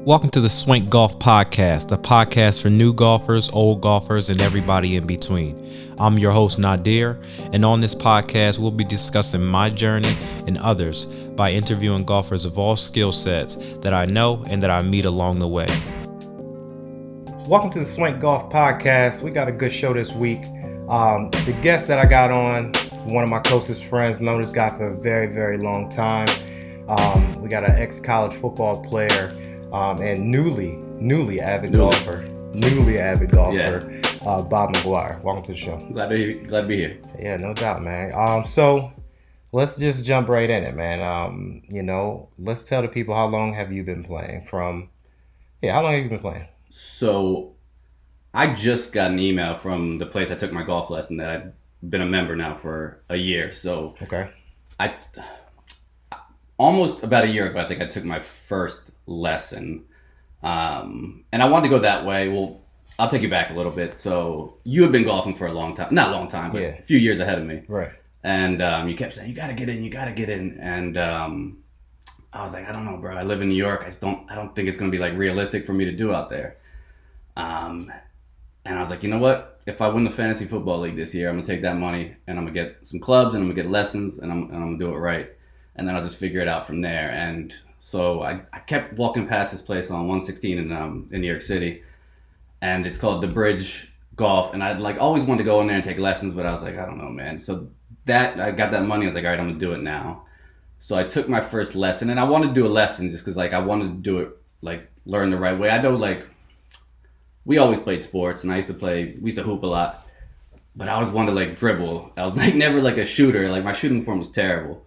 Welcome to the Swank Golf Podcast, a podcast for new golfers, old golfers, and everybody in between. I'm your host, Nadir, and on this podcast, we'll be discussing my journey and others by interviewing golfers of all skill sets that I know and that I meet along the way. Welcome to the Swank Golf Podcast. We got a good show this week. The guest that I got on, one of my closest friends, known this guy for a very, very long time. We got an ex-college football player. And newly avid golfer, Bob Maguire. Welcome to the show. Glad to be here. Yeah, no doubt, man. So let's just jump right in it, man. Let's tell the people, how long have you been playing? How long have you been playing? So I just got an email from the place I took my golf lesson that I've been a member now for a year. So okay, I almost about a year ago, I think I took my first lesson, and I wanted to go that way. Well, I'll take you back a little bit. So you had been golfing for a long time, not a long time, but a few years ahead of me, right? And you kept saying you gotta get in, and I was like, I don't know, bro. I live in New York. I don't think it's gonna be like realistic for me to do out there. And I was like, you know what? If I win the fantasy football league this year, I'm gonna take that money and I'm gonna get some clubs and I'm gonna get lessons and I'm gonna do it right, and then I'll just figure it out from there. And so I kept walking past this place on 116 in New York City, and it's called The Bridge Golf, and I'd like always wanted to go in there and take lessons, but I was like, I don't know, man. So that I got that money, I was like, all right, I'm gonna do it now. So I took my first lesson, and I wanted to do a lesson just because like I wanted to do it, like learn the right way. I know like we always played sports, and we used to hoop a lot, but I always wanted to like dribble. I was like never like a shooter. Like my shooting form was terrible.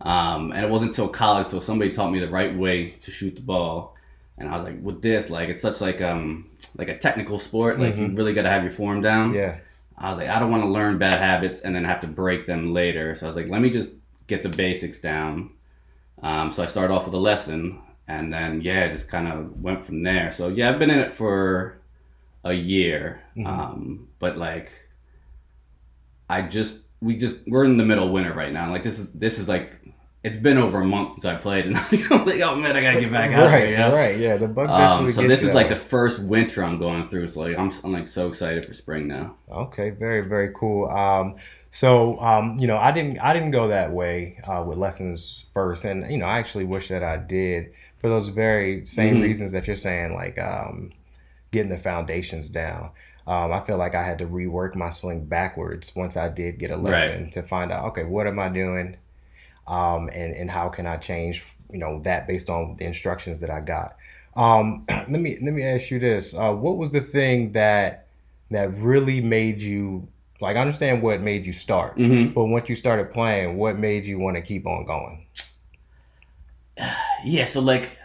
And it wasn't until college till somebody taught me the right way to shoot the ball, and I was like, with this, like it's such like a technical sport, like you really got to have your form down. Yeah. I was like, I don't want to learn bad habits and then have to break them later. So I was like, let me just get the basics down. So I started off with a lesson, and then just kind of went from there. So I've been in it for a year, but like we're in the middle of winter right now. Like this is like. It's been over a month since I played, and I'm like, oh man, I gotta get back out there. Yeah? Right, yeah. The bug definitely so this is like the first winter I'm going through. So like I'm like so excited for spring now. Okay, very, very cool. I didn't go that way with lessons first, and I actually wish that I did for those very same reasons that you're saying, like getting the foundations down. I feel like I had to rework my swing backwards once I did get a lesson to find out, okay, what am I doing? And how can I change, that based on the instructions that I got. Let me ask you this. What was the thing that really made you, like, I understand what made you start, but once you started playing, what made you want to keep on going? Yeah, so like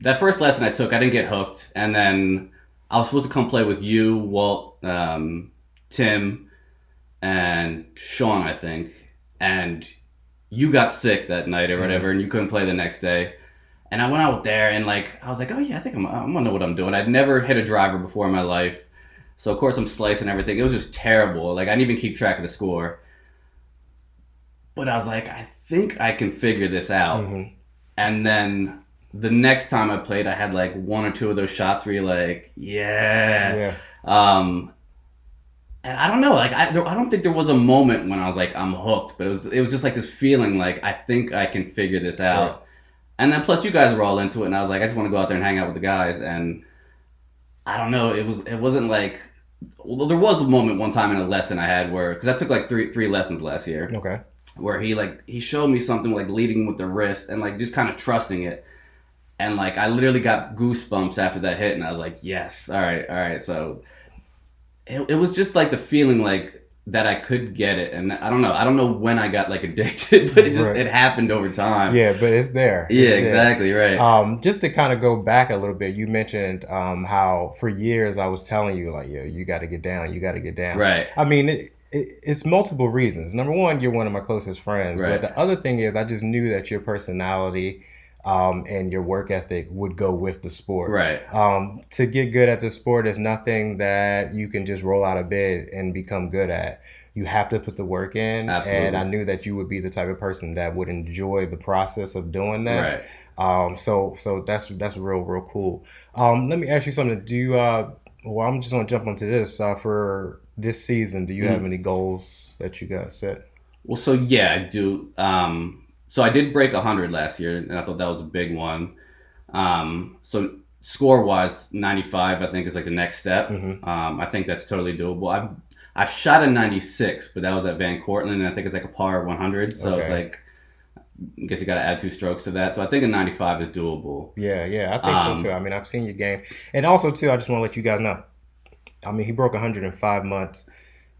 that first lesson I took, I didn't get hooked, and then I was supposed to come play with you, Walt, Tim, and Sean, I think, and you got sick that night or whatever, and you couldn't play the next day. And I went out there, and like I was like, oh yeah, I think I'm gonna know what I'm doing. I'd never hit a driver before in my life, so of course I'm slicing everything. It was just terrible. Like I didn't even keep track of the score. But I was like, I think I can figure this out. And then the next time I played, I had like one or two of those shots where you're like, yeah. And I don't know, like I don't think there was a moment when I was like, I'm hooked, but it was just like this feeling like I think I can figure this out. Right. And then plus you guys were all into it, and I was like, I just want to go out there and hang out with the guys. And I don't know, it wasn't like, well, there was a moment one time in a lesson I had where, because I took like three lessons last year. Okay. Where he showed me something like leading with the wrist and like just kind of trusting it. And like I literally got goosebumps after that hit, and I was like, yes, all right. So it was just like the feeling like that I could get it, and I don't know when I got like addicted, but it happened over time. Yeah, but it's there. Exactly, right. Just to kind of go back a little bit, you mentioned how for years I was telling you like, yo, you got to get down. Right. I mean, it's multiple reasons. Number one, you're one of my closest friends, right. But the other thing is I just knew that your personality and your work ethic would go with the sport. Right. To get good at the sport is nothing that you can just roll out of bed and become good at. You have to put the work in. Absolutely. And I knew that you would be the type of person that would enjoy the process of doing that. Right. So that's real cool. Let me ask you something. Do you well, I'm just gonna jump onto this. For this season, do you have any goals that you got set? Well, so yeah, I do. So I did break 100 last year, and I thought that was a big one. So score wise, 95 I think is like the next step. I think that's totally doable. I've shot a 96, but that was at Van Cortlandt, and I think it's like a par 100. So it's Okay. like, I guess you got to add 2 strokes to that. So I think a 95 is doable. Yeah, I think so too. I mean, I've seen your game, and also too, I just want to let you guys know. I mean, he broke 105 months.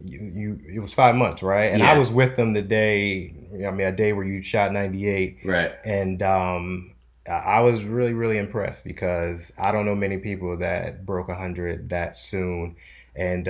It was 5 months, right? And I Yeah. was with them the day. I mean, a day where you shot 98, Right. and I was really impressed because I don't know many people that broke 100 that soon. And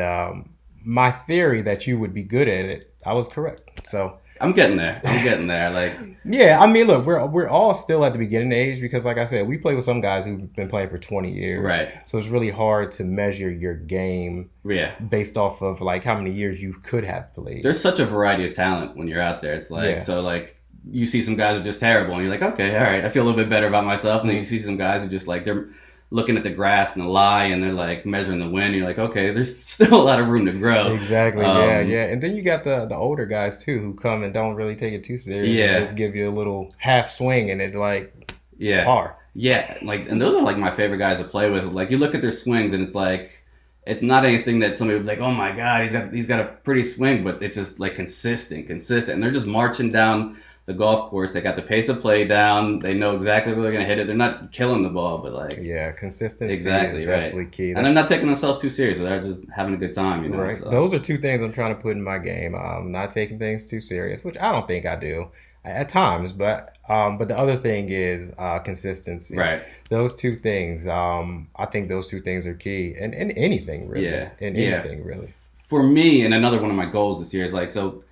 my theory that you would be good at it, I was correct. So I'm getting there. I'm getting there. Like, yeah, I mean, look, we're all still at the beginning age because, like I said, we play with some guys who've been playing for 20 years. right. So it's really hard to measure your game Yeah. based off of like how many years you could have played. There's such a variety of talent when you're out there. It's like, Yeah. so like, you see some guys who are just terrible, and you're like, okay, all right, I feel a little bit better about myself. And then you see some guys who just like, they're looking at the grass and the lie, and they're like measuring the wind. You're like, okay, there's still a lot of room to grow. Exactly. Yeah. And then you got the older guys too who come and don't really take it too serious. Yeah. And just give you a little half swing, and it's like Yeah. par. Yeah, like, and those are like my favorite guys to play with. Like, you look at their swings, and it's like, it's not anything that somebody would be like, oh my god, he's got a pretty swing, but it's just like consistent, and they're just marching down the golf course. They got the pace of play down. They know exactly where they're gonna hit it. They're not killing the ball, but like, Yeah, consistency exactly is right. definitely key. And they're not taking themselves too seriously. They're just having a good time, you know. Right. So. Those are two things I'm trying to put in my game. Not taking things too serious, which I don't think I do at times. But the other thing is consistency. Right. Those two things. I think those two things are key in anything really. Yeah. In Yeah. anything really. For me, and another one of my goals this year is like, so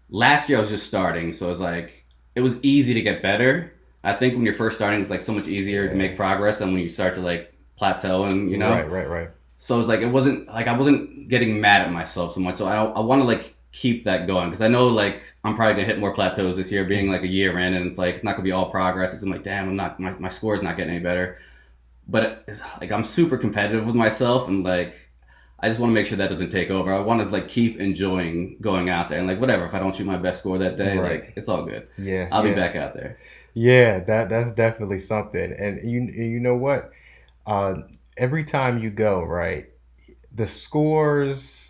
last year I was just starting, so it's like, it was easy to get better. I think when you're first starting, it's like so much easier to make progress than when you start to like plateau, and you know. Right. So it's like, it wasn't like I wasn't getting mad at myself so much. So I want to like keep that going, because I know like I'm probably gonna hit more plateaus this year, being like a year in, and it's like, it's not gonna be all progress. It's like, damn, I'm not, my score's not getting any better. But like, I'm super competitive with myself, and like, I just want to make sure that doesn't take over. I want to like keep enjoying going out there, and like, whatever, if I don't shoot my best score that day, Right. like, it's all good. Yeah. I'll be back out there. Yeah, that's definitely something. And you know what? Every time you go, right, the scores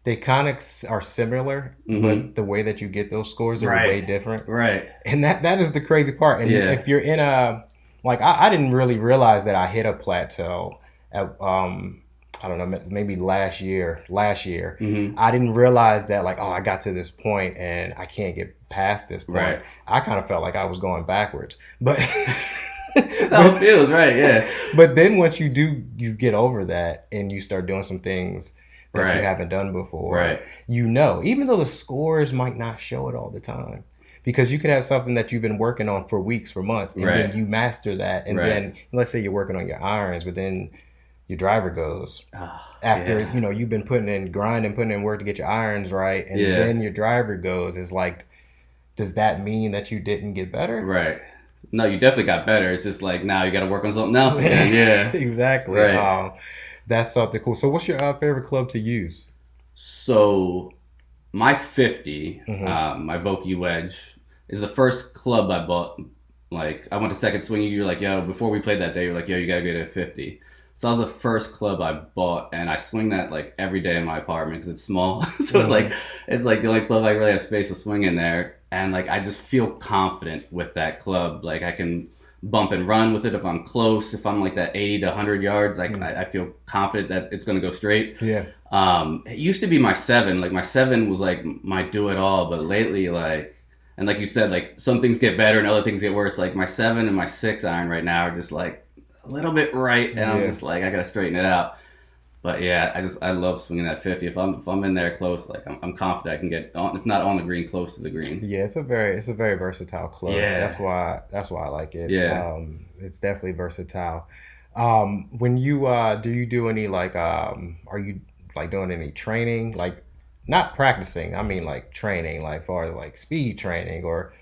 they kind of are similar, but the way that you get those scores are Right. way different. Right. And that is the crazy part. And Yeah. if you're in a like I didn't really realize that I hit a plateau at I don't know, maybe last year. I didn't realize that like, oh, I got to this point and I can't get past this point. Right. I kind of felt like I was going backwards. But That's how it feels, right? Yeah. but then once you get over that and you start doing some things that Right. you haven't done before, Right. you know, even though the scores might not show it all the time. Because you could have something that you've been working on for weeks, for months, and Right. then you master that. And Right. then let's say you're working on your irons, but then your driver goes. Ah, After, yeah. you know, you've been putting in work to get your irons right, and Yeah. then your driver goes. It's like, does that mean that you didn't get better? Right. No, you definitely got better. It's just like, now you got to work on something else again. Yeah. Exactly. Right. That's something cool. So what's your favorite club to use? So, my 50, Mm-hmm. my Vokey Wedge, is the first club I bought. Like, I went to second swing. You're like, yo, before we played that day, you're like, yo, you got to get a 50. So that was the first club I bought, and I swing that like every day in my apartment because it's small. So it's like the only club I really have space to swing in there, and like, I just feel confident with that club. Like, I can bump and run with it if I'm close. If I'm like that 80 to 100 yards, like, I feel confident that it's gonna go straight. Yeah. It used to be my 7. Like, my 7 was like my do it all, but lately, like, and like you said, like, some things get better and other things get worse. Like, my 7 and my 6 iron right now are just like a little bit right, and I'm Yeah. just like, I gotta straighten it out. But yeah, I love swinging that 50. If I'm in there close, like, I'm confident I can get on, if not on the green, close to the green. Yeah, it's a very versatile club. Yeah. That's why I like it. Yeah. It's definitely versatile. When you do you do any like are you like doing any training, like not practicing? I mean like training, like far as like speed training or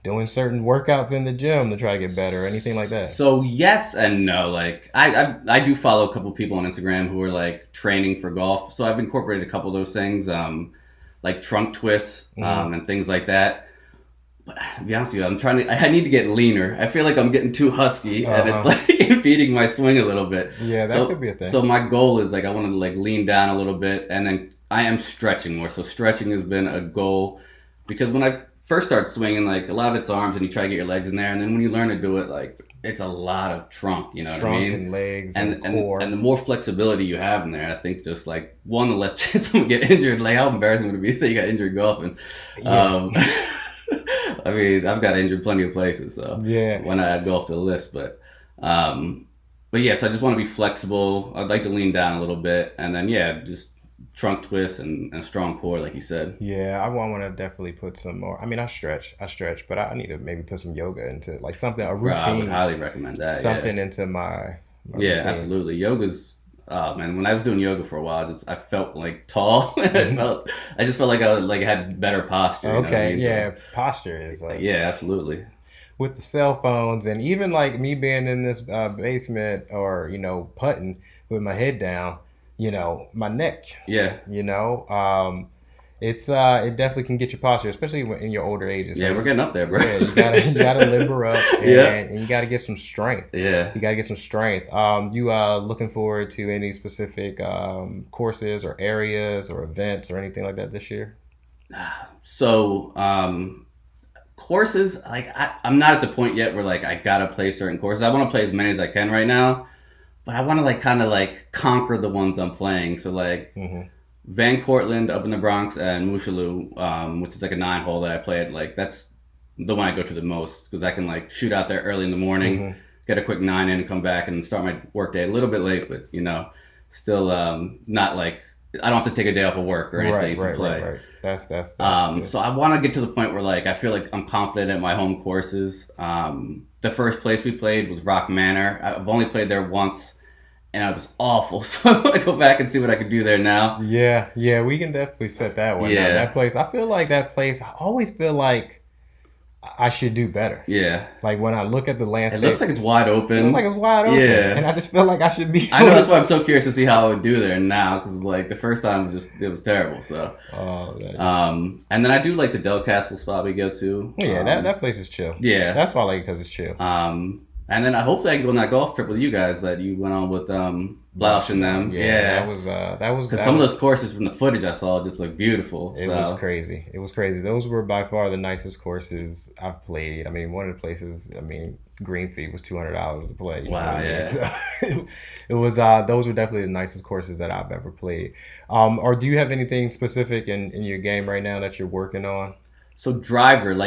doing certain workouts in the gym to try to get better or anything like that? So yes and no. Like I do follow a couple people on Instagram who are like training for golf. So I've incorporated a couple of those things, like trunk twists, and things like that. But to be honest with you, I need to get leaner. I feel like I'm getting too husky and it's like impeding my swing a little bit. Yeah, that could be a thing. So my goal is like I want to like lean down a little bit, and then I am stretching more. So stretching has been a goal, because when I first start swinging, like a lot of it's arms and you try to get your legs in there, and then when you learn to do it, like it's a lot of trunk, you know what I mean? And legs and core. And the more flexibility you have in there, I think just like one, the less chance I'm gonna get injured. Like how embarrassing would it be to say you got injured golfing? Yeah. I mean, I've got injured plenty of places, so yeah. When I add golf to the list, but yes, I just want to be flexible. I'd like to lean down a little bit, and then just trunk twist and a strong core, like you said. Yeah, I want to definitely put some more. I mean, I stretch, but I need to maybe put some yoga into like something, a routine. I would highly recommend that. Something into my routine. Absolutely. Yoga's. Oh man, when I was doing yoga for a while, I felt like tall. I just felt like I had better posture. Okay, you know what I mean? Posture is like absolutely. With the cell phones and even like me being in this basement or putting with my head down, my neck. Yeah. It's it definitely can get your posture, especially in your older ages. Yeah, we're getting up there, bro. Yeah, you gotta limber up, and you gotta get some strength. Yeah, you gotta get some strength. You looking forward to any specific courses or areas or events or anything like that this year? So courses, like I'm not at the point yet where like I gotta play certain courses. I want to play as many as I can right now, but I want to like kind of like conquer the ones I'm playing. So like. Van Cortlandt up in the Bronx and Mooshaloo, which is like a 9-hole that I play at. Like that's the one I go to the most because I can like shoot out there early in the morning, get a quick 9 in and come back and start my work day a little bit late, but still not like I don't have to take a day off of work or anything to play. Right. That's so I want to get to the point where like I feel like I'm confident at my home courses. The first place we played was Rock Manor. I've only played there once. And it was awful, so I want to go back and see what I can do there now. Yeah, we can definitely set that one. Yeah, that place. I feel like that place. I always feel like I should do better. Yeah, like when I look at the landscape, it looks like it's wide open. It looks like it's wide open. Yeah, and I just feel like I should be. I know that's why I'm so curious to see how I would do there now, because like the first time it was terrible. So, and then I do like the Del Castle spot we go to. Yeah, that place is chill. Yeah, that's why I like it because it's chill. And then hopefully I can go on that golf trip with you guys that you went on with Blouch and them. Yeah, that was because some of those courses from the footage I saw just look beautiful. It was crazy. Those were by far the nicest courses I've played. I mean, one of the places. I mean, green fee was $200 to play. Wow, yeah. So, it was. Those were definitely the nicest courses that I've ever played. Or do you have anything specific in your game right now that you're working on? So driver is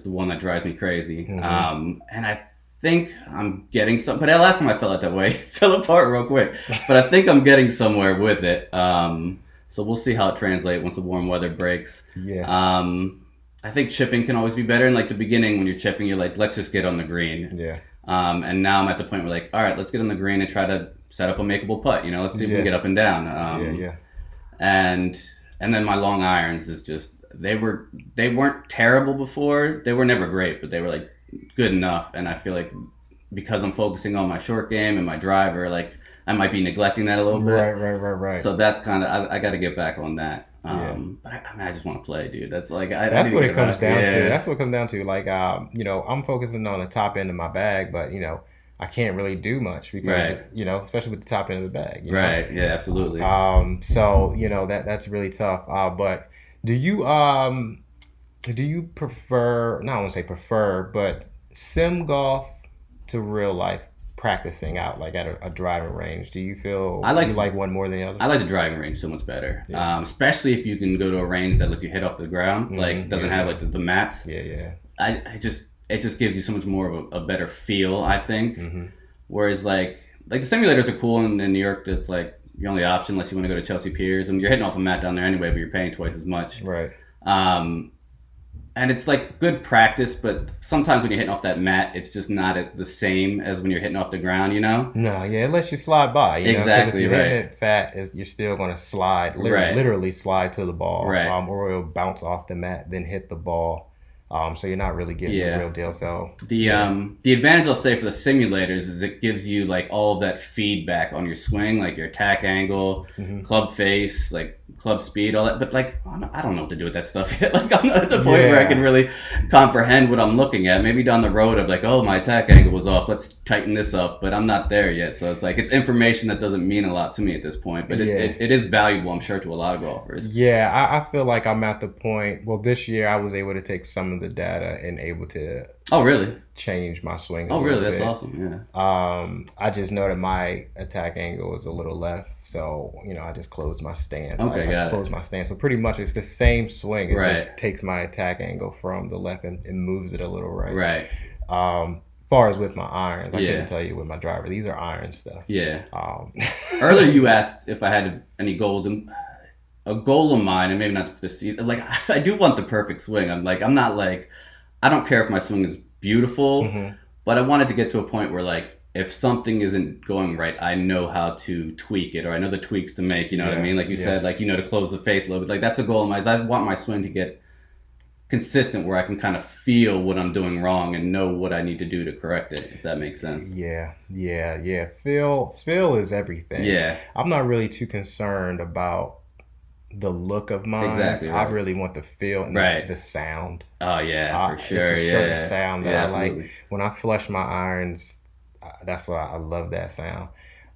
the one that drives me crazy. And I think I'm getting some, but last time I felt it that way, it fell apart real quick. But I think I'm getting somewhere with it. So we'll see how it translates once the warm weather breaks. Yeah. I think chipping can always be better. In like the beginning, when you're chipping, you're like, let's just get on the green. Yeah. And now I'm at the point where like, all right, let's get on the green and try to set up a makeable putt. Let's see if we can get up and down. And then my long irons is just they weren't terrible before. They were never great, but they were like good enough. And I feel like because I'm focusing on my short game and my driver, like I might be neglecting that a little bit. Right. So that's kind of I got to get back on that. But I just want to play, dude. That's like that's what it comes down to. That's what it comes down to. Like I'm focusing on the top end of my bag, but I can't really do much because especially with the top end of the bag. Right. Yeah. Absolutely. So that's really tough. But do you prefer? Not I won't say prefer, but sim golf to real life practicing out like at a driving range? Do you feel you like one more than the other? I like the driving range so much better, especially if you can go to a range that lets you hit off the ground, like doesn't have like the mats. Yeah. It just gives you so much more of a better feel, I think. Whereas like the simulators are cool in New York. It's like your only option unless you want to go to Chelsea Piers, and you're hitting off a mat down there anyway, but you're paying twice as much. Right. And it's like good practice, but sometimes when you're hitting off that mat, it's just not the same as when you're hitting off the ground, No, yeah, it lets you slide by. Exactly, if you're hitting it fat, you're still going to slide, literally slide to the ball. Right. Or it'll bounce off the mat, then hit the ball. So you're not really getting the real deal. So the advantage I'll say for the simulators is it gives you like all of that feedback on your swing, like your attack angle, club face, like club speed, all that. But like I don't know what to do with that stuff yet. Like I'm not at the point where I can really comprehend what I'm looking at. Maybe down the road I'm like, oh, my attack angle was off. Let's tighten this up. But I'm not there yet. So it's like it's information that doesn't mean a lot to me at this point. But it is valuable, I'm sure, to a lot of golfers. Yeah, I feel like I'm at the point. Well, this year I was able to take some of the data and able to change my swing. That's awesome. Yeah. I just know that my attack angle is a little left, so I just closed my stance. Okay, I just closed my stance. So pretty much it's the same swing. It just takes my attack angle from the left and moves it a little right. Right. Far as with my irons, I couldn't tell you with my driver. These are iron stuff. Yeah. Earlier you asked if I had any goals, and a goal of mine, and maybe not for this season. Like I do want the perfect swing. I'm not like, I don't care if my swing is beautiful, but I wanted to get to a point where like if something isn't going right, I know how to tweak it, or I know the tweaks to make. You know what I mean? Like you said, like to close the face a little bit. Like that's a goal of mine. I want my swing to get consistent where I can kind of feel what I'm doing wrong and know what I need to do to correct it, if that makes sense. Yeah. Feel is everything. Yeah. I'm not really too concerned about the look of mine. Exactly. Right. I really want the feel and the sound. Oh yeah, for sure. It's a certain sound that I absolutely. like. When I flush my irons, that's why I love that sound.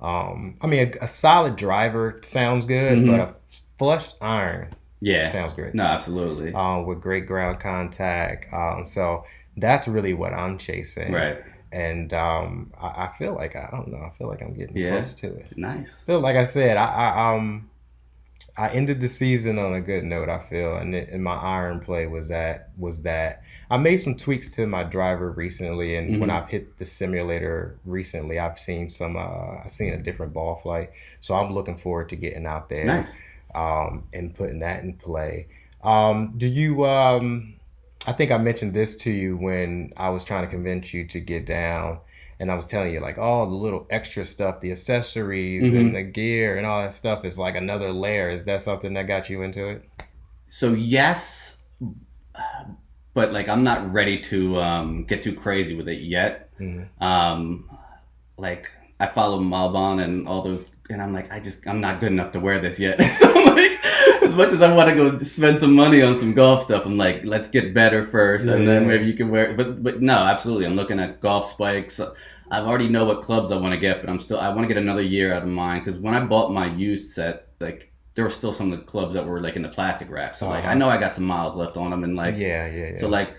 I mean, a solid driver sounds good, but a flushed iron sounds great. No, absolutely. With great ground contact. So that's really what I'm chasing. Right. And I feel like I don't know. I feel like I'm getting close to it. Nice. Feel like I said, I ended the season on a good note, I feel, and my iron play was that. I made some tweaks to my driver recently, and when I've hit the simulator recently, I've seen a different ball flight. So I'm looking forward to getting out there. Nice. And putting that in play. Do you? I think I mentioned this to you when I was trying to convince you to get down, and I was telling you like all the little extra stuff, the accessories and the gear and all that stuff is like another layer. Is that something that got you into it? So yes, but like I'm not ready to get too crazy with it yet. Like I follow Malbon and all those, and I'm like, I'm not good enough to wear this yet. So I'm like, as much as I want to go spend some money on some golf stuff, I'm like, let's get better first, and then maybe you can wear it. But no, absolutely, I'm looking at golf spikes. I already know what clubs I want to get, but I want to get another year out of mine, because when I bought my used set, like there were still some of the clubs that were like in the plastic wrap. So like I know I got some miles left on them, and like so like.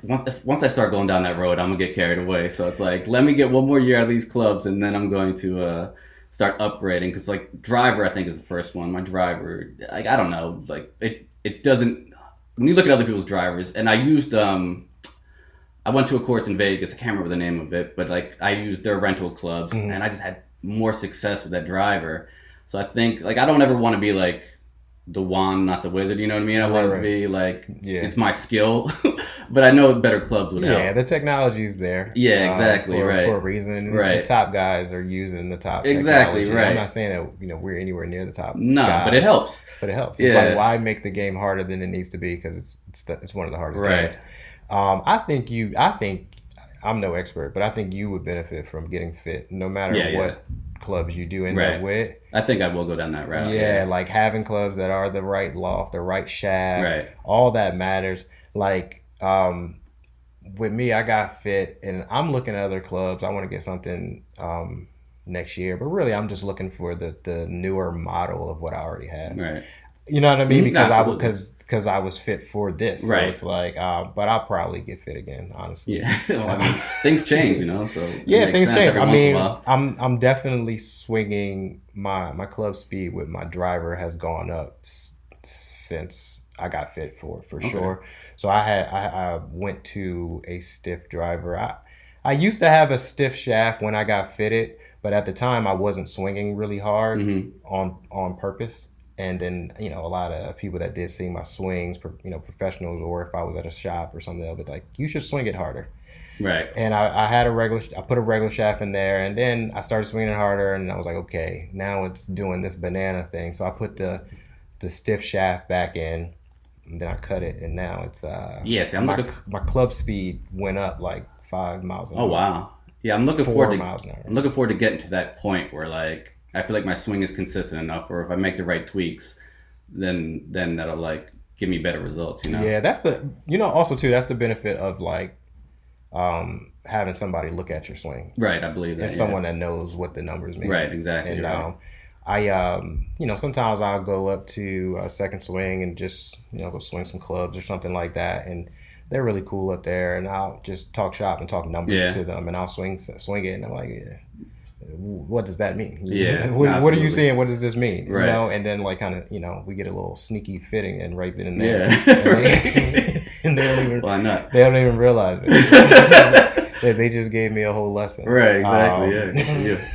Once I start going down that road, I'm gonna get carried away. So it's like, let me get one more year out of these clubs, and then I'm going to start upgrading. Because like driver, I think is the first one. My driver, like I don't know, like it doesn't. When you look at other people's drivers, and I used I went to a course in Vegas. I can't remember the name of it, but like I used their rental clubs, and I just had more success with that driver. So I think like I don't ever want to be like the wand, not the wizard, you know what I mean? I want to be like, it's my skill, but I know better clubs would help. Yeah, the technology is there. Yeah, exactly, for a reason. Right. The top guys are using the top exactly, technology. right. I'm not saying that we're anywhere near the top. No, guys, but it helps. It's like, why make the game harder than it needs to be? Because it's one of the hardest games. I think I'm no expert, but I think you would benefit from getting fit, no matter what clubs you do end up with. I think I will go down that route. Yeah, like having clubs that are the right loft, the right shaft, all that matters. Like with me, I got fit, and I'm looking at other clubs. I want to get something next year, but really I'm just looking for the newer model of what I already have. Right. You know what I mean? Because I was fit for this. So it's like, but I'll probably get fit again, honestly. Yeah. Well, I mean, things change, So things change. I mean, I'm definitely swinging my club speed with my driver has gone up since I got fit for sure. So I went to a stiff driver. I used to have a stiff shaft when I got fitted, but at the time I wasn't swinging really hard on purpose. And then, a lot of people that did see my swings, professionals, or if I was at a shop or something, they'll be like, you should swing it harder. Right. And I put a regular shaft in there, and then I started swinging it harder, and I was like, okay, now it's doing this banana thing. So I put the stiff shaft back in. and then I cut it, and now it's Yeah, see, my club speed went up like 5 miles an hour. Oh wow. Yeah, I'm looking 4 forward to miles an hour. I'm looking forward to getting to that point where like I feel like my swing is consistent enough, or if I make the right tweaks, then that'll like give me better results. You know. Yeah, that's the also too that's the benefit of like having somebody look at your swing. Right, I believe that. And someone that knows what the numbers mean. Right, exactly. And right. I sometimes I'll go up to a second swing and just go swing some clubs or something like that, and they're really cool up there, and I'll just talk shop and talk numbers to them, and I'll swing it, and I'm like, yeah, what does that mean? Yeah. What are you saying? What does this mean? Right. And then like kind of we get a little sneaky fitting and right then and there. Yeah. And they don't even. Why not? They don't even realize it. They just gave me a whole lesson. Right. Exactly. Yeah.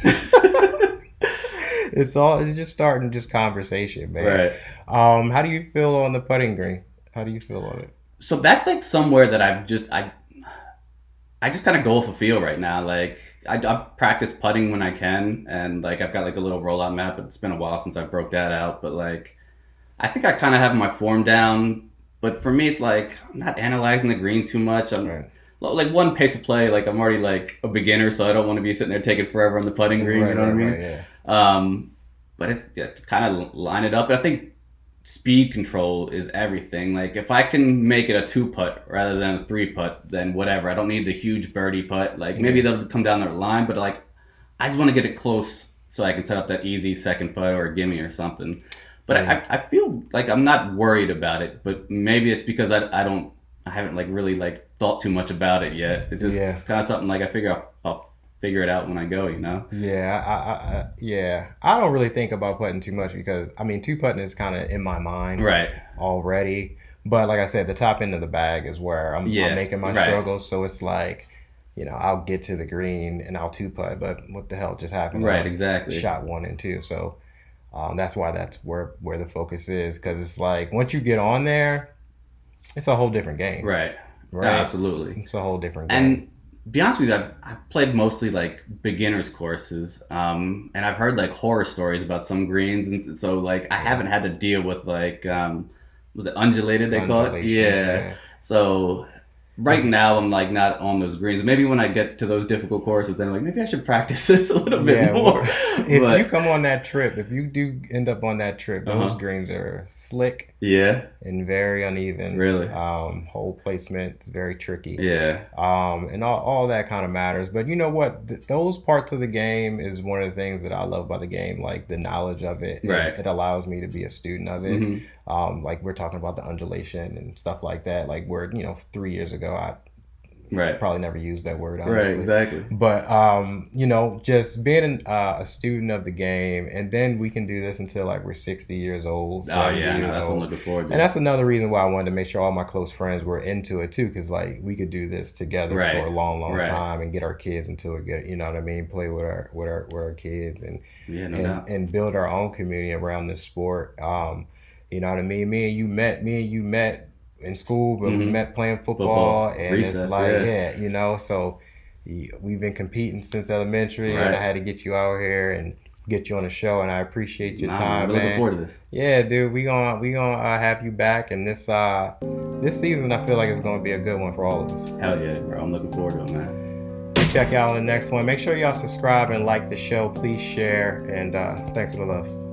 It's just starting just conversation, man. Right. How do you feel on the putting green? How do you feel on it? So that's like somewhere that I just kind of go off a feel right now. Like I practice putting when I can, and like I've got like a little rollout map, but it's been a while since I broke that out. But like I think I kind of have my form down. But for me, it's like I'm not analyzing the green too much. I'm like one pace of play. Like I'm already like a beginner, so I don't want to be sitting there taking forever on the putting green. Right, you know what I mean? Right, yeah. But it's kind of line it up. I think speed control is everything. Like if I can make it a 2-putt rather than a 3-putt, then whatever. I don't need the huge birdie putt. Like maybe they'll come down the line, but like I just want to get it close so I can set up that easy second putt or a gimme or something. But I feel like I'm not worried about it. But maybe it's because I haven't like really like thought too much about it yet. It's just kind of something like I figure I'll figure it out when I go, Yeah, I don't really think about putting too much because I mean 2-putting is kind of in my mind already. But like I said, the top end of the bag is where I'm making my struggles. So it's like, I'll get to the green and I'll 2-putt, but what the hell just happened? Right, exactly. Shot 1 and 2. So that's why that's where the focus is, because it's like once you get on there, it's a whole different game. Right. Absolutely. It's a whole different game. And be honest with you, I've played mostly like beginners courses, and I've heard like horror stories about some greens, and so like I haven't had to deal with like was it undulated they call it? Yeah. So right now I'm like not on those greens. Maybe when I get to those difficult courses, then I'm like maybe I should practice this a little bit more. If you come on that trip, if you do end up on that trip, those greens are slick. Yeah. And very uneven. Really. Hole placement is very tricky. Yeah. And all that kind of matters. But you know what? Those parts of the game is one of the things that I love about the game, like the knowledge of it. Right. It allows me to be a student of it. Mm-hmm. Like we're talking about the undulation and stuff like that. Like 3 years ago, I probably never used that word, honestly. Right, exactly. But just being a student of the game, and then we can do this until like we're 60 years old. Oh yeah, that's what I'm looking forward to. And that's another reason why I wanted to make sure all my close friends were into it too, because like we could do this together for a long time and get our kids into it. You know what I mean? Play with our kids and build our own community around this sport. You know what I mean? Me and you met in school, but we met playing football and recess, it's like so we've been competing since elementary, and I had to get you out here and get you on the show, and I appreciate your time, man. Looking forward to this. Yeah, dude, we gonna have you back, and this season I feel like it's gonna be a good one for all of us. Hell yeah, bro! I'm looking forward to it, man. Check out on the next one. Make sure y'all subscribe and like the show. Please share, and thanks for the love.